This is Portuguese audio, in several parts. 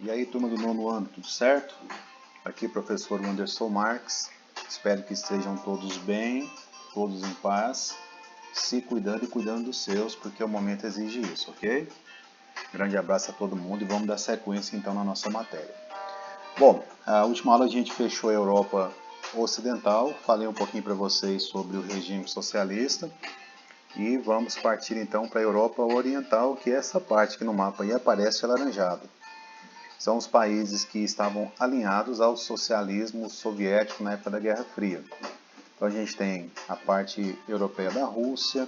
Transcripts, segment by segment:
E aí, turma do nono ano, tudo certo? Aqui professor Anderson Marques. Espero que estejam todos bem, todos em paz, se cuidando e cuidando dos seus, porque o momento exige isso, ok? Grande abraço a todo mundo e vamos dar sequência então na nossa matéria. Bom, a última aula a gente fechou a Europa Ocidental, falei um pouquinho para vocês sobre o regime socialista e vamos partir então para a Europa Oriental, que é essa parte que no mapa aí aparece alaranjado. São os países que estavam alinhados ao socialismo soviético na época da Guerra Fria. Então a gente tem a parte europeia da Rússia,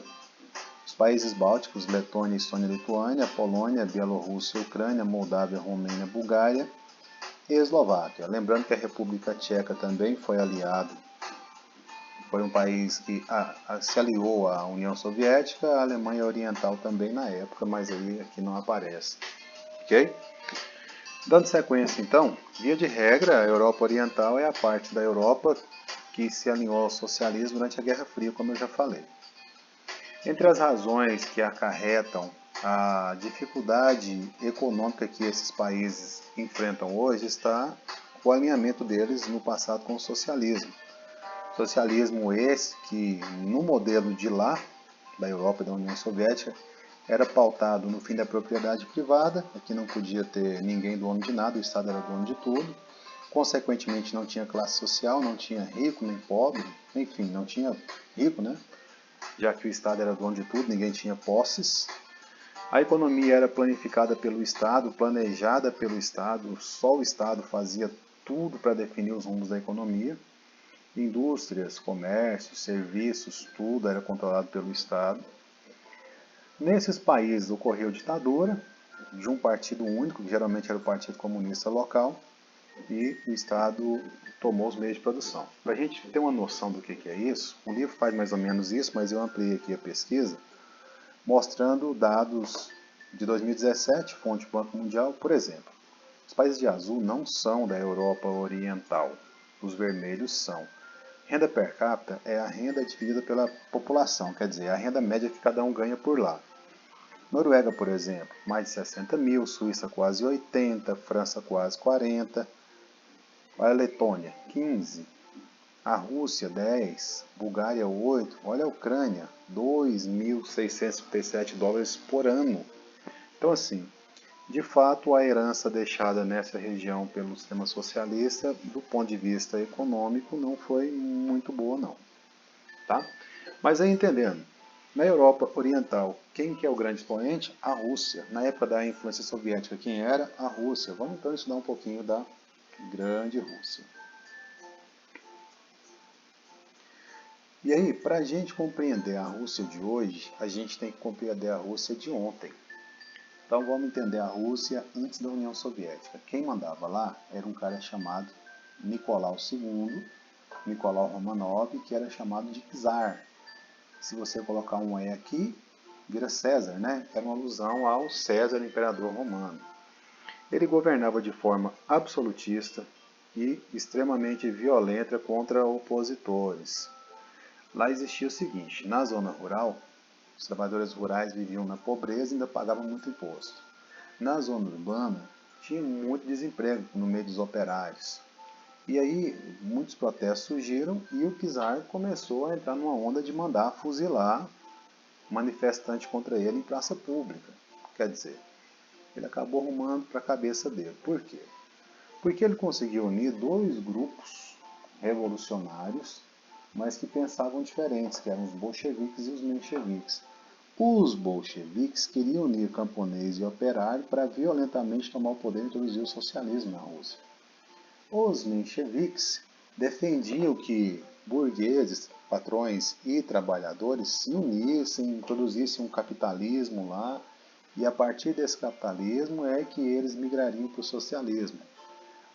os países bálticos, Letônia, Estônia, Lituânia, Polônia, Bielorrússia, Ucrânia, Moldávia, Romênia, Bulgária e Eslováquia. Lembrando que a República Tcheca também foi aliado, foi um país que se aliou à União Soviética, a Alemanha Oriental também na época, mas aí aqui não aparece. Ok? Dando sequência então, via de regra, a Europa Oriental é a parte da Europa que se alinhou ao socialismo durante a Guerra Fria, como eu já falei. Entre as razões que acarretam a dificuldade econômica que esses países enfrentam hoje está o alinhamento deles no passado com o socialismo. Socialismo esse que, no modelo de lá, da Europa e da União Soviética, era pautado no fim da propriedade privada, aqui não podia ter ninguém dono de nada, o Estado era dono de tudo, consequentemente não tinha classe social, não tinha rico nem pobre, enfim, não tinha rico, né? Já que o Estado era dono de tudo, ninguém tinha posses. A economia era planificada pelo Estado, planejada pelo Estado, só o Estado fazia tudo para definir os rumos da economia. Indústrias, comércio, serviços, tudo era controlado pelo Estado. Nesses países ocorreu ditadura de um partido único, que geralmente era o Partido Comunista local, e o Estado tomou os meios de produção. Para a gente ter uma noção do que é isso, o livro faz mais ou menos isso, mas eu ampliei aqui a pesquisa, mostrando dados de 2017, fonte Banco Mundial, por exemplo. Os países de azul não são da Europa Oriental, os vermelhos são. Renda per capita é a renda dividida pela população, quer dizer, a renda média que cada um ganha por lá. Noruega, por exemplo, mais de 60 mil, Suíça quase 80, França quase 40, olha a Letônia, 15, a Rússia 10, Bulgária 8, olha a Ucrânia, 2.657 dólares por ano. Então assim, de fato a herança deixada nessa região pelo sistema socialista, do ponto de vista econômico, não foi muito boa não. Tá? Mas aí entendendo, na Europa Oriental, quem que é o grande expoente? A Rússia. Na época da influência soviética, quem era? A Rússia. Vamos então estudar um pouquinho da grande Rússia. E aí, para a gente compreender a Rússia de hoje, a gente tem que compreender a Rússia de ontem. Então vamos entender a Rússia antes da União Soviética. Quem mandava lá era um cara chamado Nicolau II, Nicolau Romanov, que era chamado de czar. Se você colocar um E aqui, vira César, né? Era uma alusão ao César, imperador romano. Ele governava de forma absolutista e extremamente violenta contra opositores. Lá existia o seguinte, na zona rural, os trabalhadores rurais viviam na pobreza e ainda pagavam muito imposto. Na zona urbana, tinha muito desemprego no meio dos operários. E aí, muitos protestos surgiram e o czar começou a entrar numa onda de mandar fuzilar manifestante contra ele em praça pública. Quer dizer, ele acabou arrumando para a cabeça dele. Por quê? Porque ele conseguiu unir dois grupos revolucionários, mas que pensavam diferentes, que eram os bolcheviques e os mencheviques. Os bolcheviques queriam unir camponês e operário para violentamente tomar o poder e introduzir o socialismo na Rússia. Os mencheviques defendiam que burgueses, patrões e trabalhadores se unissem, introduzissem um capitalismo lá, e a partir desse capitalismo é que eles migrariam para o socialismo.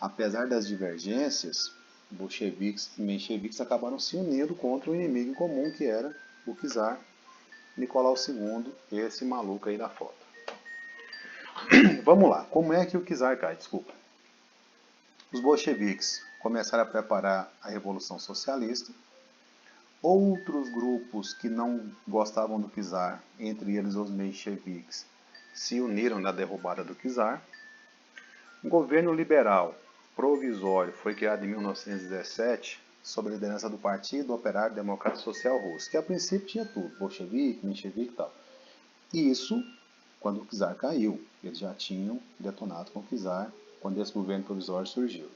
Apesar das divergências, bolcheviques e mencheviques acabaram se unindo contra o inimigo em comum, que era o czar Nicolau II, esse maluco aí da foto. Vamos lá, como é que o czar cai? Desculpa. Os bolcheviques começaram a preparar a Revolução Socialista. Outros grupos que não gostavam do czar, entre eles os mencheviques, se uniram na derrubada do czar. Um governo liberal provisório foi criado em 1917 sob a liderança do Partido Operário Democrata Social Russo, que a princípio tinha tudo, bolchevique, menchevique e tal. E isso quando o czar caiu. Eles já tinham detonado com o czar quando esse governo provisório surgiu.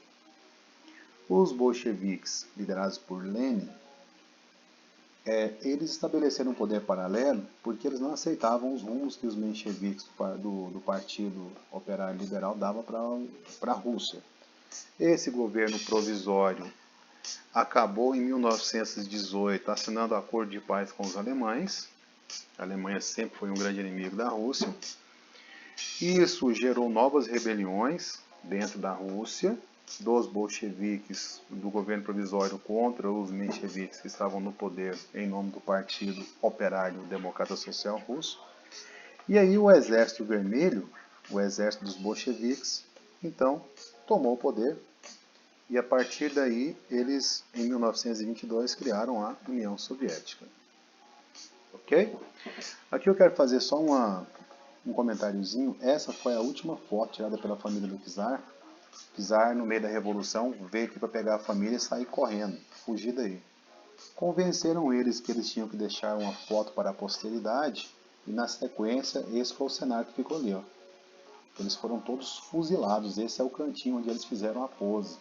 Os bolcheviques, liderados por Lenin, eles estabeleceram um poder paralelo porque eles não aceitavam os rumos que os mencheviques do Partido Operário Liberal davam para a Rússia. Esse governo provisório acabou em 1918 assinando acordo de paz com os alemães. A Alemanha sempre foi um grande inimigo da Rússia. Isso gerou novas rebeliões dentro da Rússia, dos bolcheviques do governo provisório contra os mencheviques que estavam no poder em nome do Partido Operário Democrata Social Russo. E aí o Exército Vermelho, o exército dos bolcheviques, então tomou o poder e a partir daí eles, em 1922, criaram a União Soviética. Ok? Aqui eu quero fazer só um comentáriozinho. Essa foi a última foto tirada pela família do czar. O czar, no meio da Revolução, veio aqui para pegar a família e sair correndo, fugir daí. Convenceram eles que eles tinham que deixar uma foto para a posteridade e, na sequência, esse foi o cenário que ficou ali. Ó. Eles foram todos fuzilados. Esse é o cantinho onde eles fizeram a pose.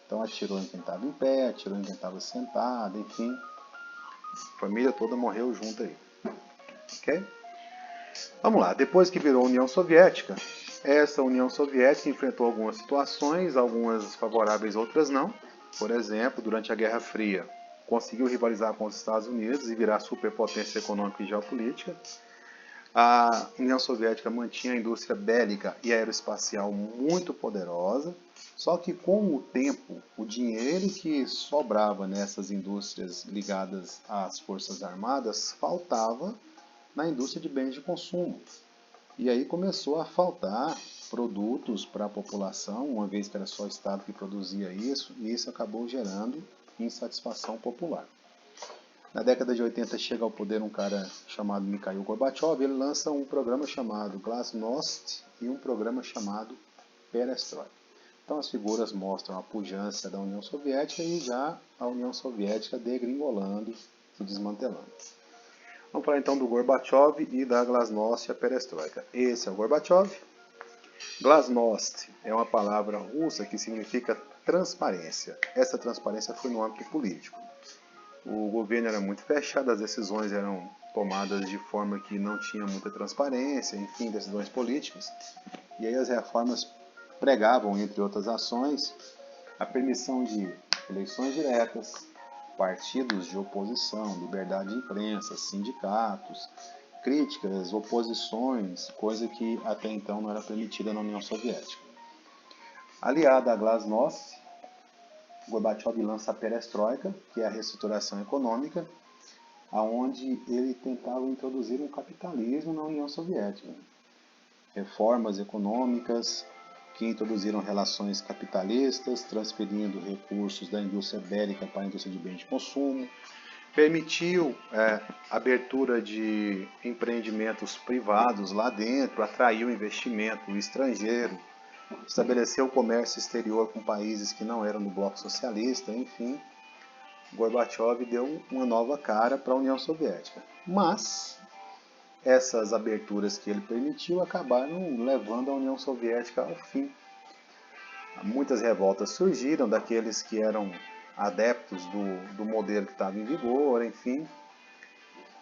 Então atirou em quem estava em pé, atirou em quem estava sentado, enfim. A família toda morreu junto aí. Ok? Vamos lá, depois que virou União Soviética, essa União Soviética enfrentou algumas situações, algumas favoráveis, outras não. Por exemplo, durante a Guerra Fria, conseguiu rivalizar com os Estados Unidos e virar superpotência econômica e geopolítica. A União Soviética mantinha a indústria bélica e aeroespacial muito poderosa, só que com o tempo, o dinheiro que sobrava nessas indústrias ligadas às Forças Armadas faltava na indústria de bens de consumo. E aí começou a faltar produtos para a população, uma vez que era só o Estado que produzia isso, e isso acabou gerando insatisfação popular. Na década de 80 chega ao poder um cara chamado Mikhail Gorbachev, ele lança um programa chamado Glasnost e um programa chamado Perestroika. Então as figuras mostram a pujança da União Soviética e já a União Soviética degringolando, se desmantelando. Vamos falar então do Gorbachev e da Glasnost e a Perestroika. Esse é o Gorbachev. Glasnost é uma palavra russa que significa transparência. Essa transparência foi no âmbito político. O governo era muito fechado, as decisões eram tomadas de forma que não tinha muita transparência, enfim, decisões políticas. E aí as reformas pregavam, entre outras ações, a permissão de eleições diretas, partidos de oposição, liberdade de imprensa, sindicatos, críticas, oposições, coisa que até então não era permitida na União Soviética. Aliada à Glasnost, Gorbachev lança a Perestroika, que é a reestruturação econômica, aonde ele tentava introduzir um capitalismo na União Soviética. Reformas econômicas que introduziram relações capitalistas, transferindo recursos da indústria bélica para a indústria de bens de consumo, permitiu abertura de empreendimentos privados lá dentro, atraiu investimento estrangeiro, estabeleceu o comércio exterior com países que não eram do bloco socialista, enfim, Gorbachev deu uma nova cara para a União Soviética. Mas essas aberturas que ele permitiu acabaram levando a União Soviética ao fim. Muitas revoltas surgiram daqueles que eram adeptos do modelo que estava em vigor, enfim.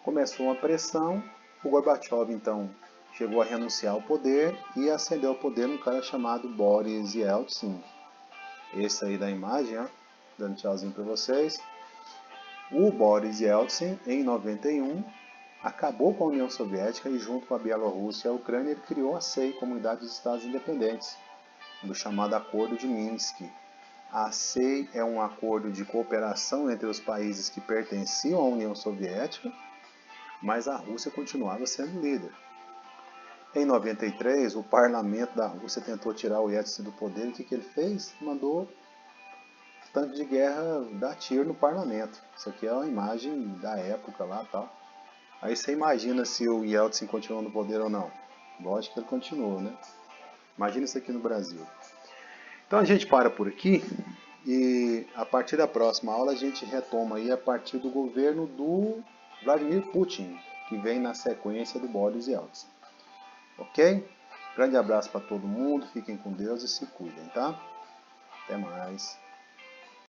Começou uma pressão, o Gorbachev então chegou a renunciar ao poder e ascendeu ao poder um cara chamado Boris Yeltsin. Esse aí da imagem, ó, dando tchauzinho para vocês. O Boris Yeltsin, em 91, acabou com a União Soviética e junto com a Bielorrússia e a Ucrânia ele criou a CEI, Comunidade dos Estados Independentes, do chamado Acordo de Minsk. A CEI é um acordo de cooperação entre os países que pertenciam à União Soviética, mas a Rússia continuava sendo líder. Em 93, o parlamento da Rússia tentou tirar o Yeltsin do poder e o que ele fez? Mandou tanque de guerra dar tiro no parlamento. Isso aqui é uma imagem da época lá e tal. Aí você imagina se o Yeltsin continuou no poder ou não. Lógico que ele continuou, né? Imagina isso aqui no Brasil. Então a gente para por aqui e a partir da próxima aula a gente retoma aí a partir do governo do Vladimir Putin, que vem na sequência do Boris Yeltsin. Ok? Grande abraço para todo mundo, fiquem com Deus e se cuidem, tá? Até mais.